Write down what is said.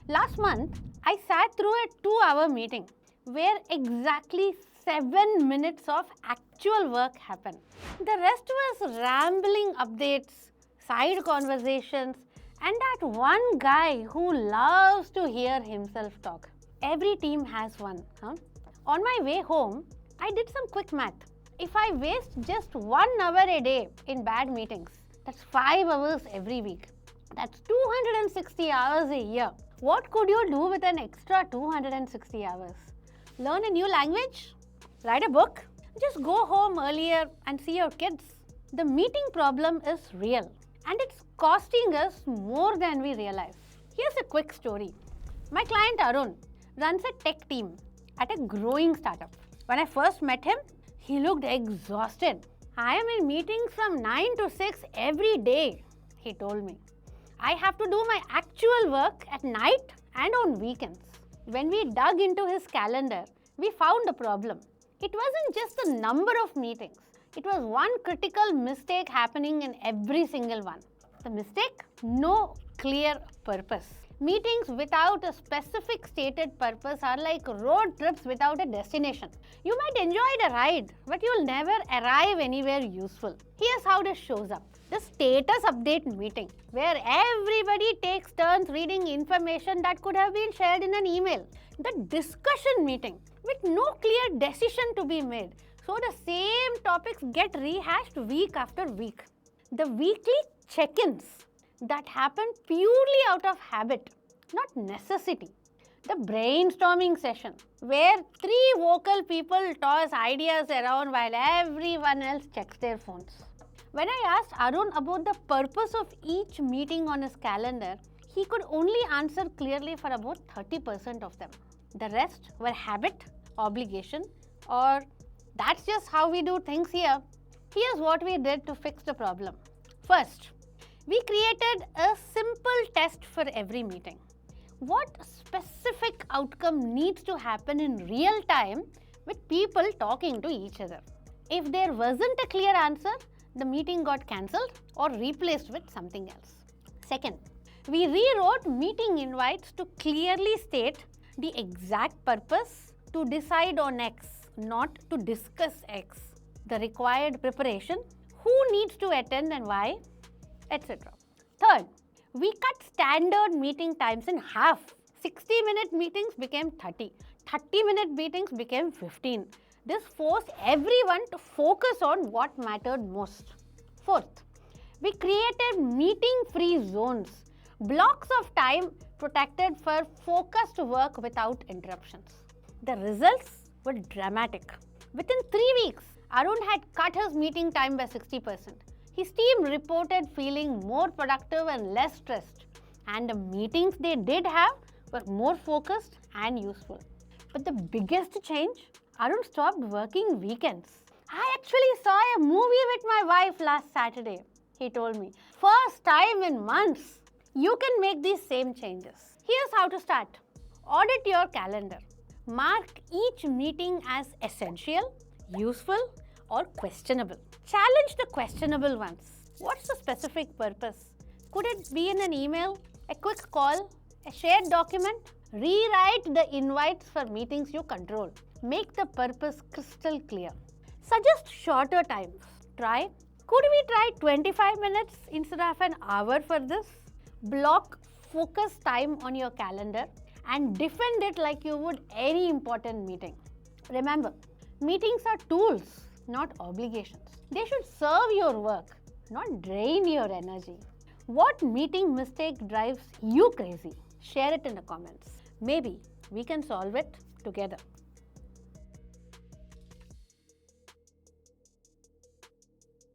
Last month, I sat through a 2-hour meeting where exactly 7 minutes of actual work happened. The rest was rambling updates, side conversations, and that one guy who loves to hear himself talk. Every team has one, huh? On my way home, I did some quick math. If I waste just 1 hour a day in bad meetings, that's 5 hours every week. That's 260 hours a year. What could you do with an extra 260 hours? Learn a new language? Write a book? Just go home earlier and see your kids. The meeting problem is real and it's costing us more than we realize. Here's a quick story. My client Arun runs a tech team at a growing startup. When I first met him, he looked exhausted. I am in meetings from 9 to 6 every day, he told me. I have to do my actual work at night and on weekends. When we dug into his calendar, we found a problem. It wasn't just the number of meetings. It was one critical mistake happening in every single one. The mistake? No clear purpose. Meetings without a specific stated purpose are like road trips without a destination. You might enjoy the ride, but you'll never arrive anywhere useful. Here's how this shows up. The status update meeting, where everybody takes turns reading information that could have been shared in an email. The discussion meeting, with no clear decision to be made, so the same topics get rehashed week after week. The weekly check-ins that happen purely out of habit, not necessity. The brainstorming session, where 3 vocal people toss ideas around while everyone else checks their phones. When I asked Arun about the purpose of each meeting on his calendar, he could only answer clearly for about 30% of them. The rest were habit, obligation, or that's just how we do things here. Here's what we did to fix the problem. First, we created a simple test for every meeting. What specific outcome needs to happen in real time with people talking to each other? If there wasn't a clear answer, the meeting got cancelled or replaced with something else. Second, we rewrote meeting invites to clearly state the exact purpose to decide on X, not to discuss X, the required preparation, who needs to attend and why, etc. Third, we cut standard meeting times in half. 60-minute meetings became 30. 30-minute meetings became 15. This forced everyone to focus on what mattered most. Fourth, we created meeting-free zones, blocks of time protected for focused work without interruptions. The results were dramatic. Within 3 weeks, Arun had cut his meeting time by 60%. His team reported feeling more productive and less stressed, and the meetings they did have were more focused and useful. But the biggest change? Arun stopped working weekends. I actually saw a movie with my wife last Saturday, he told me. First time in months. You can make these same changes. Here's how to start. Audit your calendar. Mark each meeting as essential, useful, or questionable. Challenge the questionable ones. What's the specific purpose? Could it be in an email, a quick call, a shared document? Rewrite the invites for meetings you control. Make the purpose crystal clear. Suggest shorter times. Could we try 25 minutes instead of an hour for this? Block focus time on your calendar and defend it like you would any important meeting. Remember, meetings are tools, not obligations. They should serve your work, not drain your energy. What meeting mistake drives you crazy? Share it in the comments. Maybe we can solve it together.